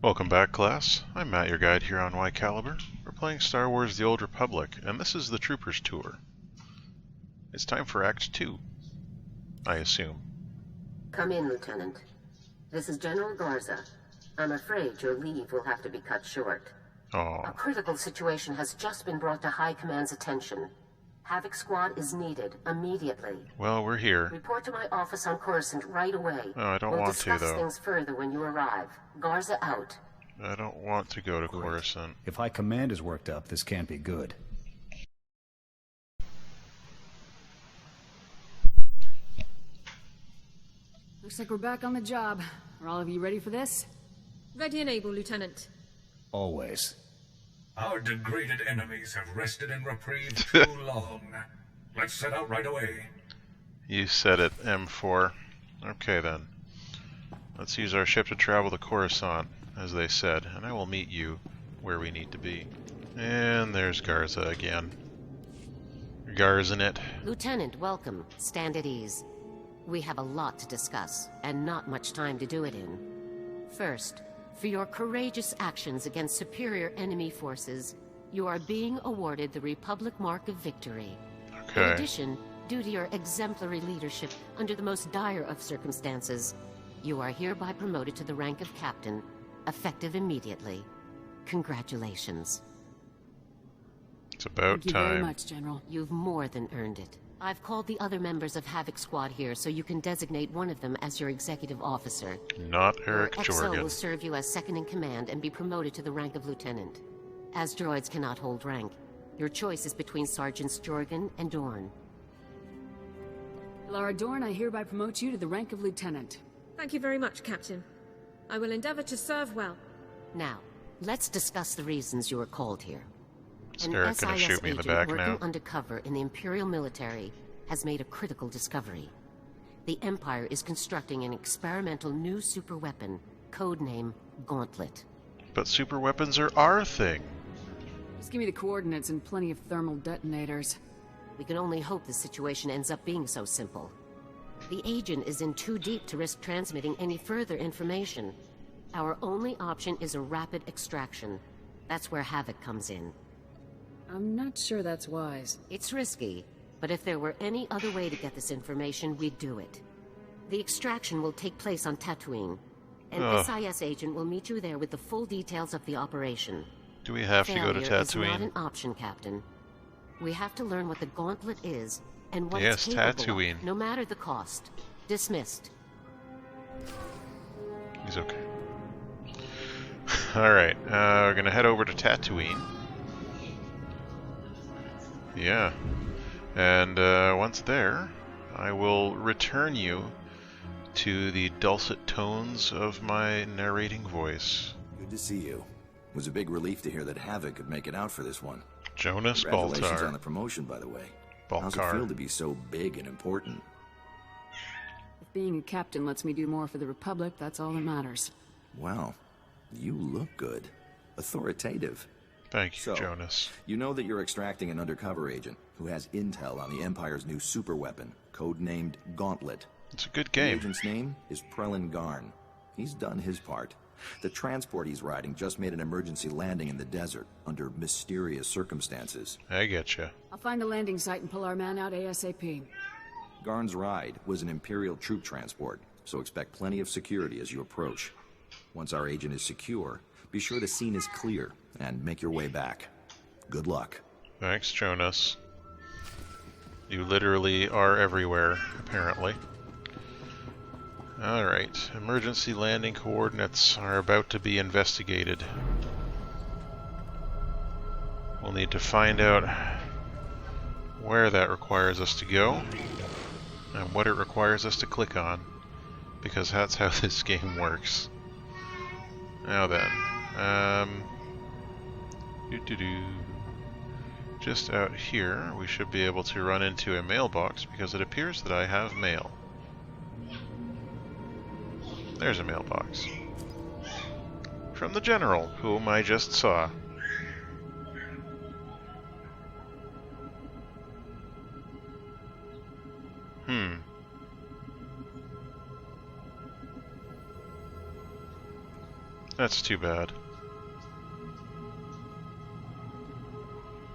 Welcome back, class. I'm Matt, your guide here on Y Caliber. We're playing Star Wars The Old Republic, and this is the Troopers Tour. It's time for Act 2, I assume. Come in, Lieutenant. This is General Garza. I'm afraid your leave will have to be cut short. Oh, A critical situation has just been brought to High Command's attention. Havoc Squad is needed immediately. well, we're here. Report to my office on Coruscant right away. Oh, I don't we'll want to, discuss though. things further when you arrive. Garza out. I don't want to go to Coruscant. If High Command is worked up, this can't be good. Looks like we're back on the job. Are all of you ready for this? Ready and able, Lieutenant. Always. Our degraded enemies have rested in reprieve too long. Let's set out right away. You said it, M4. Okay, then. Let's use our ship to travel to Coruscant, as they said, and I will meet you where we need to be. And there's Garza again. Garzing it. Lieutenant, welcome. Stand at ease. We have a lot to discuss, and not much time to do it in. First, for your courageous actions against superior enemy forces, you are being awarded the Republic Mark of Victory. In Okay. addition, due to your exemplary leadership under the most dire of circumstances, you are hereby promoted to the rank of Captain, effective immediately. Congratulations. It's about Thank you very time. much, General. You've more than earned it. I've called the other members of Havoc Squad here so you can designate one of them as your executive officer. Not Eric Your XO Jorgen. will serve you as second in command and be promoted to the rank of lieutenant. As droids cannot hold rank, your choice is between Sergeants Jorgen and Dorn. Lara Dorn, I hereby promote you to the rank of Lieutenant. Thank you very much, Captain. I will endeavor to serve well. Now, let's discuss the reasons you were called here. Is An Eric gonna SIS shoot me in the agent back working now? undercover in the Imperial military has made a critical discovery. The Empire is constructing an experimental new superweapon, codename Gauntlet. But super weapons are our thing. Just give me the coordinates and plenty of thermal detonators. We can only hope the situation ends up being so simple. The agent is in too deep to risk transmitting any further information. Our only option is a rapid extraction. That's where Havoc comes in. I'm not sure that's wise. It's risky, but if there were any other way to get this information, we'd do it. The extraction will take place on Tatooine. An Ugh. SIS agent will meet you there with the full details of the operation. Do we have to go to Failure is not Tatooine? an option, Captain. We have to learn what the Gauntlet is and what Yes, it's capable Tatooine. of, no matter the cost. Dismissed. He's okay. Alright, we're gonna head over to Tatooine. Yeah. And once there, I will return you to the dulcet tones of my narrating voice. Good to see you. It was a big relief to hear that Havoc could make it out for this one. Jonas Congratulations on the Baltar. promotion, by the way. How's it Baltar. feel to be so big and important? If being a captain lets me do more for the Republic, that's all that matters. Wow, you look good. Authoritative. Thank you, So, Jonas. You know that you're extracting an undercover agent who has intel on the Empire's new superweapon, codenamed Gauntlet. It's a good The game. agent's name is Prelin Garn. He's done his part. The transport he's riding just made an emergency landing in the desert under mysterious circumstances. I getcha. I'll find the landing site and pull our man out ASAP. Garn's ride was an Imperial troop transport, so expect plenty of security as you approach. Once our agent is secure, be sure the scene is clear and make your way back. Good luck. Thanks, Jonas. You literally are everywhere, apparently. Alright, emergency landing coordinates are about to be investigated. We'll need to find out where that requires us to go, and what it requires us to click on, because that's how this game works. Now then, doo-doo-doo. Just out here, we should be able to run into a mailbox because it appears that I have mail. There's a mailbox. From the General, whom I just saw. That's too bad.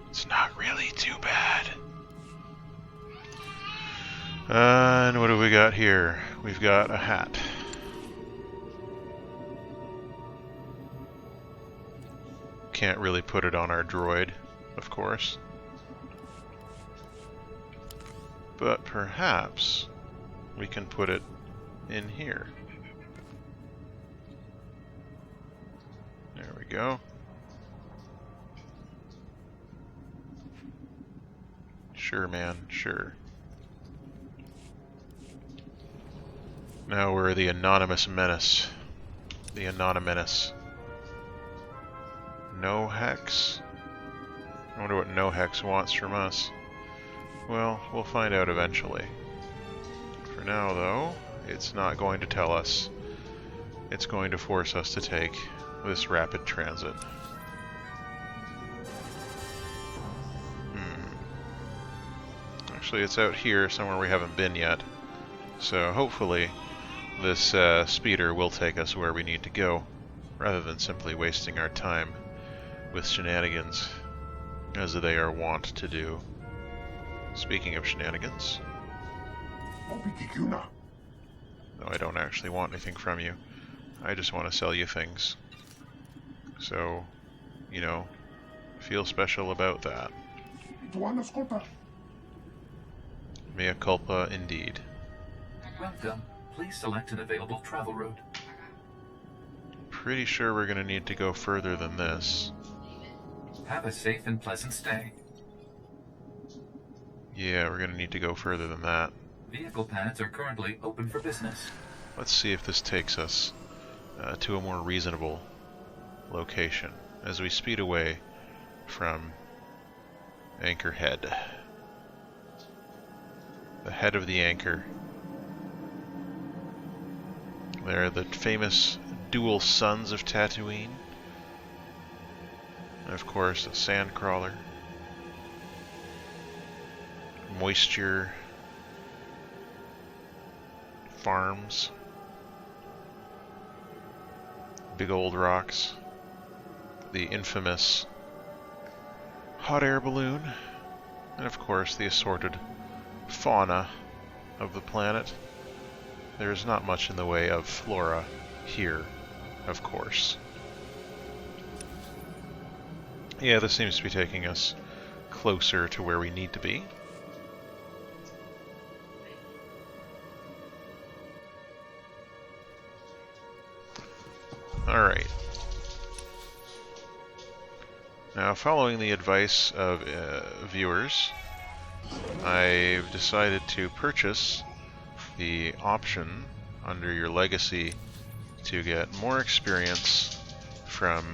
It's not really too bad. And what do we got here? We've got a hat. Can't really put it on our droid, of course. But perhaps we can put it in here. There we go. Sure, man, sure. Now we're the Anonymous Menace. The Anonymous. No Hex? I wonder what No Hex wants from us. Well, we'll find out eventually. For now, though, it's not going to tell us. It's going to force us to take this rapid transit. Actually, it's out here somewhere we haven't been yet. So hopefully this speeder will take us where we need to go, rather than simply wasting our time with shenanigans, as they are wont to do. Speaking of shenanigans... No, I don't actually want anything from you. I just want to sell you things. So, you know, feel special about that. Mea culpa, indeed. Welcome. Please select an available travel route. Pretty sure we're going to need to go further than this. Have a safe and pleasant stay. Yeah, we're going to need to go further than that. Vehicle pads are currently open for business. Let's see if this takes us to a more reasonable location as we speed away from Anchorhead. The head of the anchor. They're the famous dual suns of Tatooine. And of course, a sandcrawler. Moisture. Farms. Big old rocks. The infamous hot air balloon. And of course, the assorted fauna of the planet. There is not much in the way of flora here, of course. Yeah, this seems to be taking us closer to where we need to be. Alright. Now, following the advice of viewers, I've decided to purchase the option under your legacy to get more experience from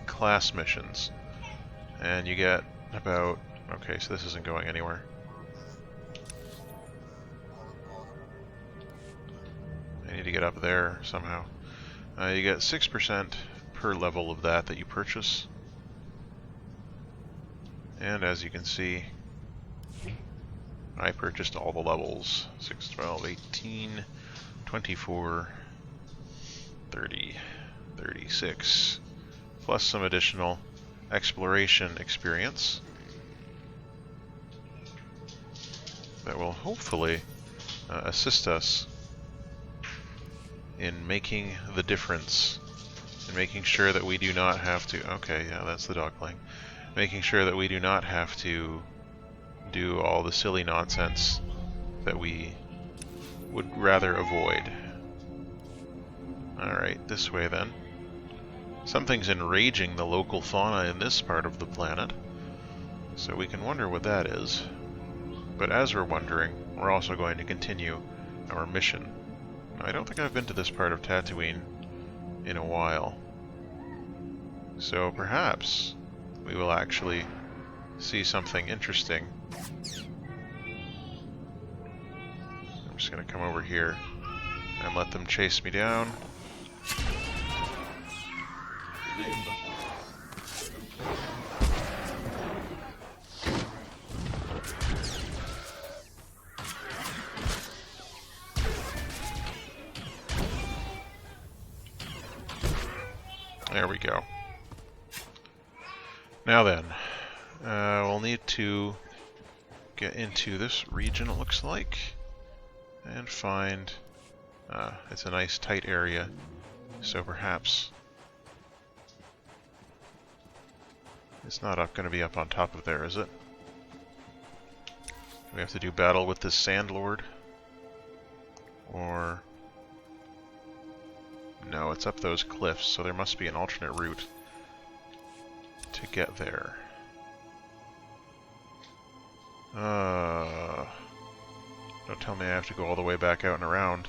class missions. And you get about... okay, so this isn't going anywhere. I need to get up there somehow. You get 6% per level of that you purchase. And as you can see, I purchased all the levels. 6, 12, 18, 24, 30, 36, plus some additional exploration experience that will hopefully assist us in making the difference, in making sure that we do not have to... okay, yeah, that's the dog playing. Making sure that we do not have to do all the silly nonsense that we would rather avoid. Alright, this way then. Something's enraging the local fauna in this part of the planet, so we can wonder what that is. But as we're wondering, we're also going to continue our mission. I don't think I've been to this part of Tatooine in a while. So perhaps we will actually see something interesting. I'm just going to come over here and let them chase me down. There we go. Now then, we'll need to get into this region, it looks like, and find... it's a nice tight area, so perhaps... It's not going to be up on top of there, is it? We have to do battle with this Sand Lord? Or... No, it's up those cliffs, so there must be an alternate route to get there. Don't tell me I have to go all the way back out and around.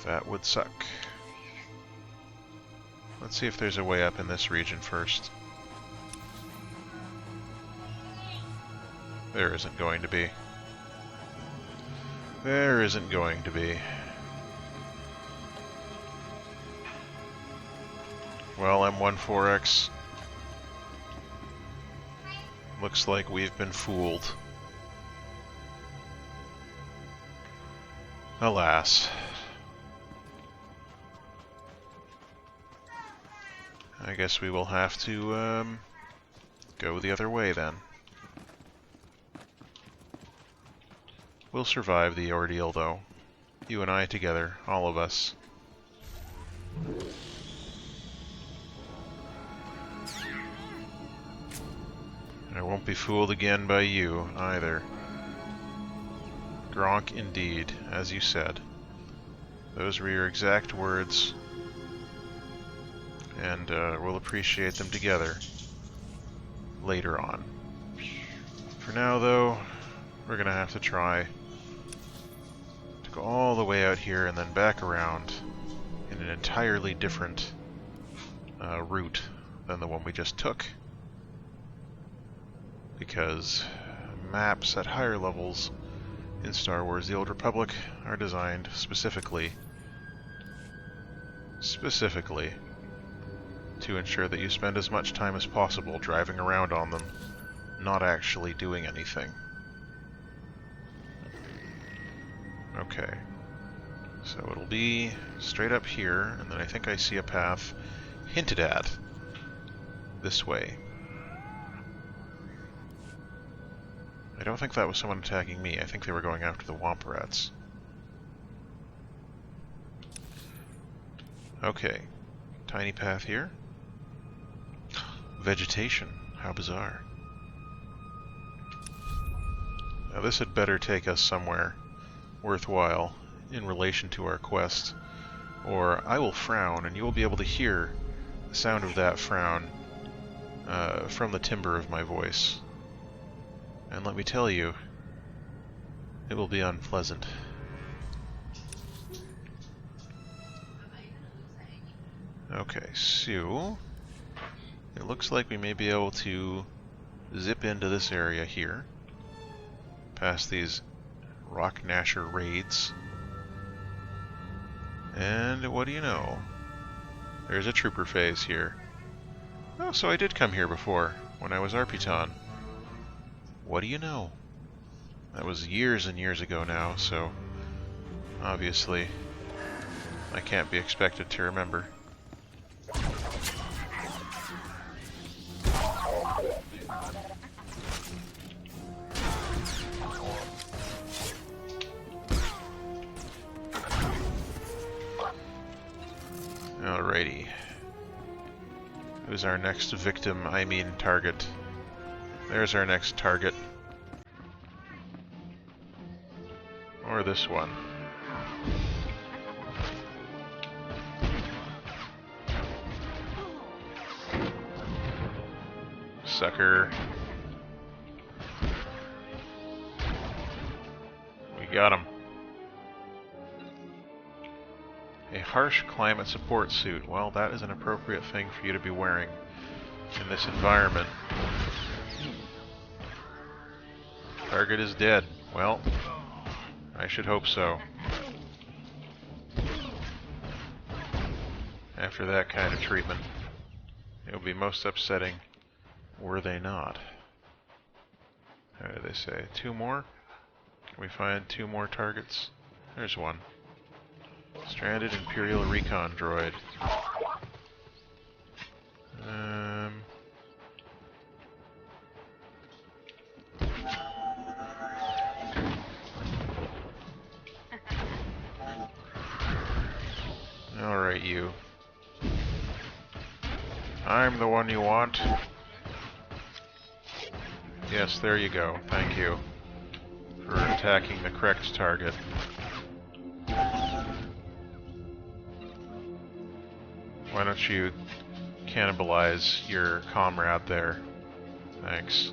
That would suck. Let's see if there's a way up in this region first. There isn't going to be. There isn't going to be. Well, M14X. Looks like we've been fooled. Alas. I guess we will have to go the other way then. We'll survive the ordeal though. You and I together, all of us. I won't be fooled again by you, either. Gronk indeed, as you said. Those were your exact words. And we'll appreciate them together later on. For now, though, we're gonna have to try to go all the way out here and then back around in an entirely different route than the one we just took. Because maps at higher levels in Star Wars The Old Republic are designed specifically to ensure that you spend as much time as possible driving around on them, not actually doing anything. Okay, so it'll be straight up here, and then I think I see a path hinted at this way. I don't think that was someone attacking me. I think they were going after the Womp Rats. Okay, tiny path here. Vegetation, how bizarre. Now this had better take us somewhere worthwhile in relation to our quest, or I will frown and you will be able to hear the sound of that frown from the timbre of my voice. And let me tell you, it will be unpleasant. Okay, so it looks like we may be able to zip into this area here, past these Rock Gnasher raids. And what do you know? There's a trooper phase here. Oh, so I did come here before, when I was Arpiton. What do you know? That was years and years ago now, so obviously I can't be expected to remember. Alrighty. Who's our next victim? I mean target. There's our next target. Or this one. Sucker. We got him. A harsh climate support suit. Well, that is an appropriate thing for you to be wearing in this environment. Target is dead. Well, I should hope so. After that kind of treatment, it would be most upsetting were they not. How do they say? 2 more? Can we find 2 more targets? There's one. Stranded Imperial Recon droid. I'm the one you want. Yes, there you go. Thank you for attacking the correct target. Why don't you cannibalize your comrade there? Thanks.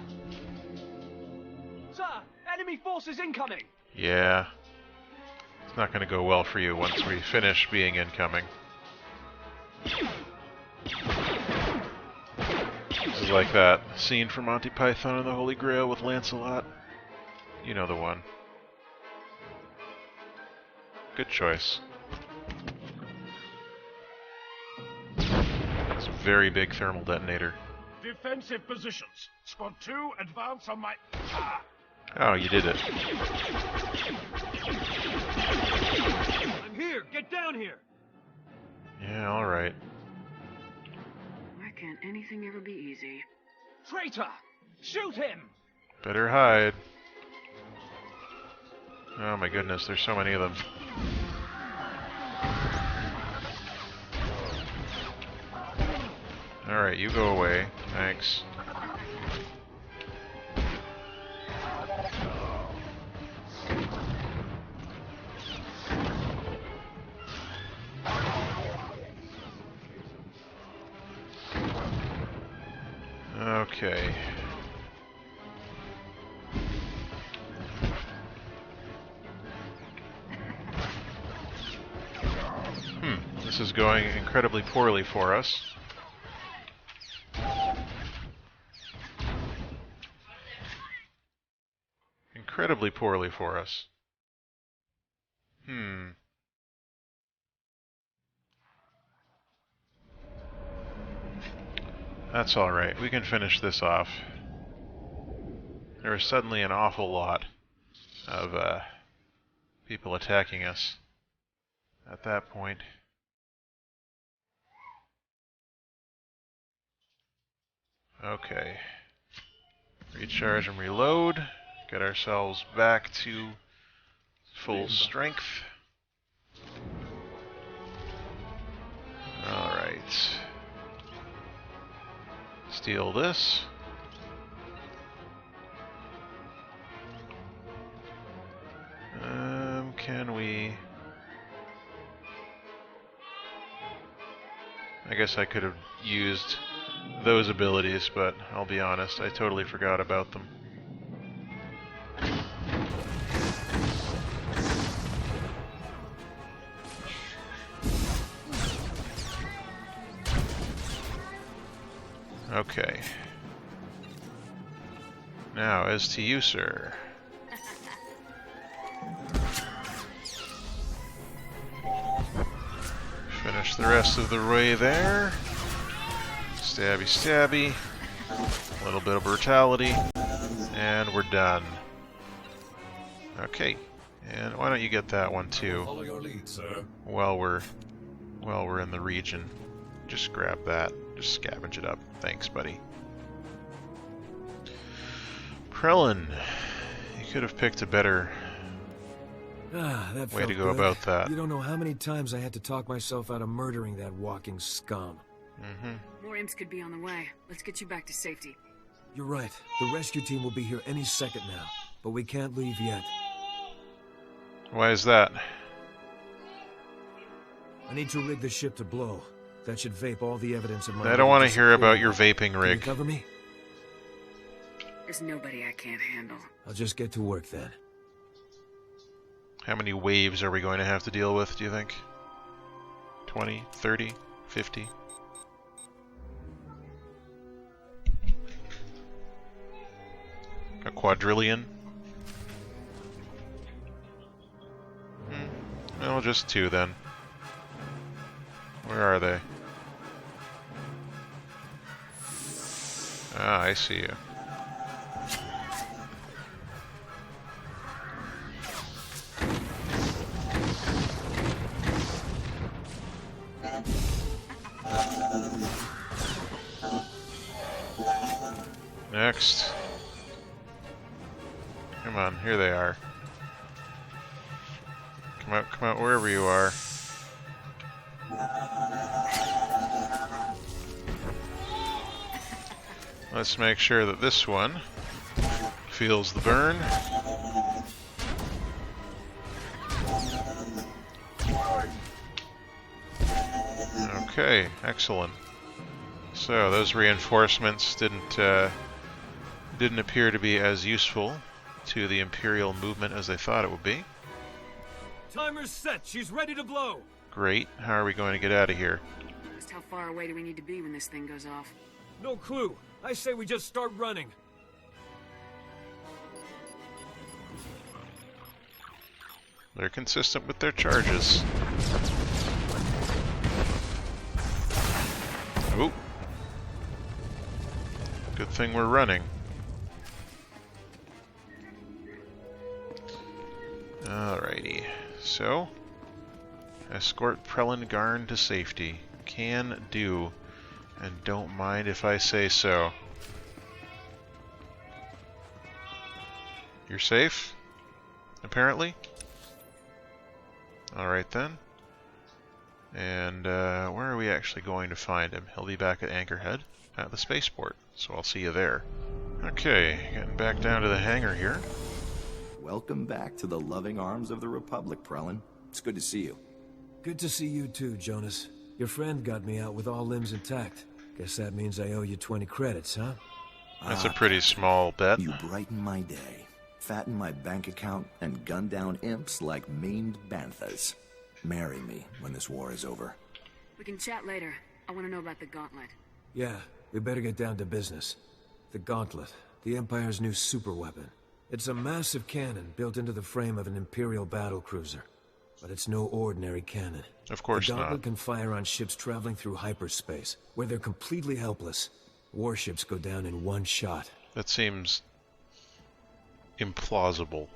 Sir, enemy forces incoming! Yeah. It's not going to go well for you once we finish being incoming. This is like that scene from Monty Python and the Holy Grail with Lancelot. You know the one. Good choice. It's a very big thermal detonator. Defensive positions. Squad 2, advance on my... Oh, you did it. I'm here! Get down here! Yeah, alright. Why can't anything ever be easy? Traitor! Shoot him! Better hide. Oh my goodness, there's so many of them. Alright, you go away. Thanks. Okay. This is going incredibly poorly for us. Incredibly poorly for us. That's alright. We can finish this off. There was suddenly an awful lot of people attacking us at that point. Okay. Recharge and reload. Get ourselves back to full strength. Alright. Steal this. Can we... I guess I could have used those abilities, but I'll be honest, I totally forgot about them. Okay. Now, as to you, sir. Finish the rest of the way there. Stabby, stabby. A little bit of brutality. And we're done. Okay. And why don't you get that one too? Follow your lead, sir. While we're in the region. Just grab that. Just scavenge it up. Thanks, buddy. Prelin, you could have picked a better that way to felt go good. about that. You don't know how many times I had to talk myself out of murdering that walking scum. More imps could be on the way. Let's get you back to safety. You're right. The rescue team will be here any second now, but we can't leave yet. Why is that? I need to rig the ship to blow. That should vape all the evidence of my... I don't want to hear about your vaping Can you rig. cover me? There's nobody I can't handle. I'll just get to work then. How many waves are we going to have to deal with, do you think? 20, 30, 50? A quadrillion? Well, just 2 then. Where are they? Ah, I see you. Next. Come on, here they are. Come out wherever you are. Let's make sure that this one feels the burn. Okay, excellent. So those reinforcements didn't appear to be as useful to the Imperial movement as they thought it would be. Timer's set. She's ready to blow. Great. How are we going to get out of here? Just how far away do we need to be when this thing goes off? No clue. I say we just start running. They're consistent with their charges. Ooh. Good thing we're running. Alrighty. So, escort Prelin Garn to safety. Can do. And don't mind if I say so. You're safe? Apparently? Alright then. And where are we actually going to find him? He'll be back at Anchorhead at the spaceport, so I'll see you there. Okay, getting back down to the hangar here. Welcome back to the loving arms of the Republic, Prelin. It's good to see you. Good to see you too, Jonas. Your friend got me out with all limbs intact. Guess that means I owe you 20 credits, huh? That's a pretty small bet. You brighten my day, fatten my bank account, and gun down imps like maimed banthas. Marry me when this war is over. We can chat later. I want to know about the Gauntlet. Yeah, we better get down to business. The Gauntlet, the Empire's new superweapon. It's a massive cannon built into the frame of an Imperial battlecruiser. But it's no ordinary cannon. Of course not. The Gauntlet not. can fire on ships traveling through hyperspace, where they're completely helpless. Warships go down in one shot. That seems implausible.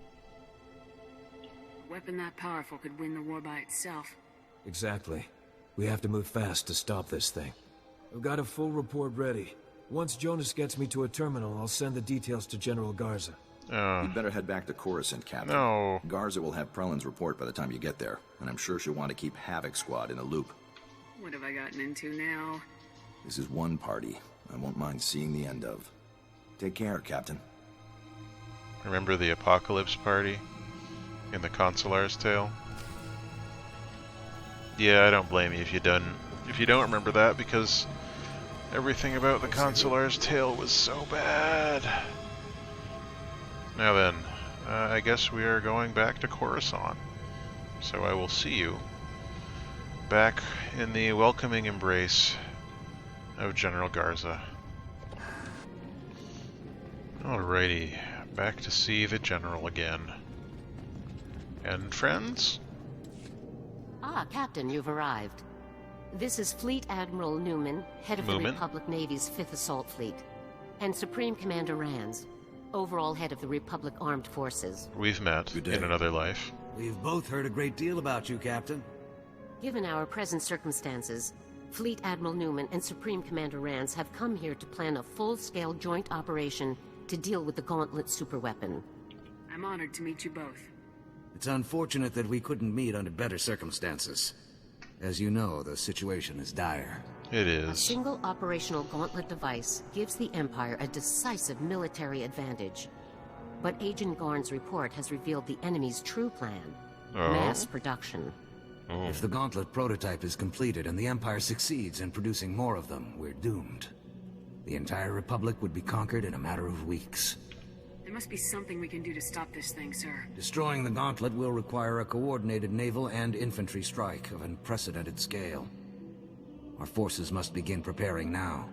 A weapon that powerful could win the war by itself. Exactly. We have to move fast to stop this thing. I've got a full report ready. Once Jonas gets me to a terminal, I'll send the details to General Garza. You'd better head back to Coruscant, Captain. No. Garza will have Prelin's report by the time you get there, and I'm sure she'll want to keep Havoc Squad in the loop. What have I gotten into now? This is one party I won't mind seeing the end of. Take care, Captain. Remember the Apocalypse Party in the Consular's Tale? Yeah, I don't blame you if you don't remember that, because everything about the Consular's Tale was so bad. Now then, I guess we are going back to Coruscant. So I will see you back in the welcoming embrace of General Garza. Alrighty, back to see the General again. And friends? Ah, Captain, you've arrived. This is Fleet Admiral Newman, head of the Republic Navy's 5th Assault Fleet, and Supreme Commander Rands, overall head of the Republic Armed Forces. We've met in another life. We've both heard a great deal about you, Captain. Given our present circumstances, Fleet Admiral Newman and Supreme Commander Rands have come here to plan a full-scale joint operation to deal with the Gauntlet superweapon. I'm honored to meet you both. It's unfortunate that we couldn't meet under better circumstances. As you know, the situation is dire. It is. A single operational Gauntlet device gives the Empire a decisive military advantage. But Agent Garn's report has revealed the enemy's true plan. Mass production. If the Gauntlet prototype is completed and the Empire succeeds in producing more of them, we're doomed. The entire Republic would be conquered in a matter of weeks. There must be something we can do to stop this thing, sir. Destroying the Gauntlet will require a coordinated naval and infantry strike of unprecedented scale. Our forces must begin preparing now.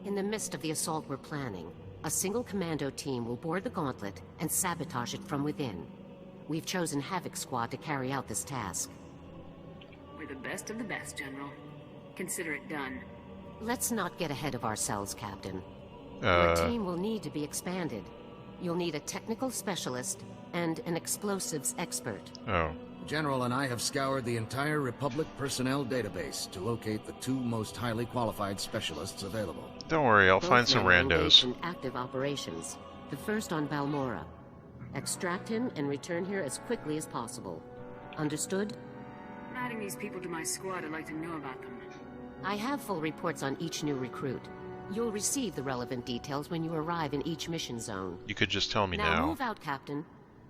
In the midst of the assault we're planning, a single commando team will board the Gauntlet and sabotage it from within. We've chosen Havoc Squad to carry out this task. We're the best of the best, General. Consider it done. Let's not get ahead of ourselves, Captain. Your team will need to be expanded. You'll need a technical specialist and an explosives expert. General and I have scoured the entire Republic personnel database to locate the 2 most highly qualified specialists available. Don't worry, I'll find some randos. In active operations. The first on Balmora. Extract him and return here as quickly as possible. Understood? Adding these people to my squad, I'd like to know about them. I have full reports on each new recruit. You'll receive the relevant details when you arrive in each mission zone. You could just tell me Now now. move out, Captain.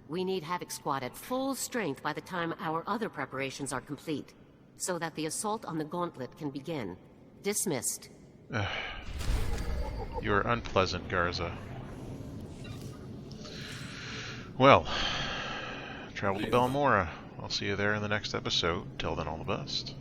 We need Havoc Squad at full strength by the time our other preparations are complete, so that the assault on the Gauntlet can begin. Dismissed. You are unpleasant, Garza. Well, travel to Belmora. I'll see you there in the next episode. Till then, all the best.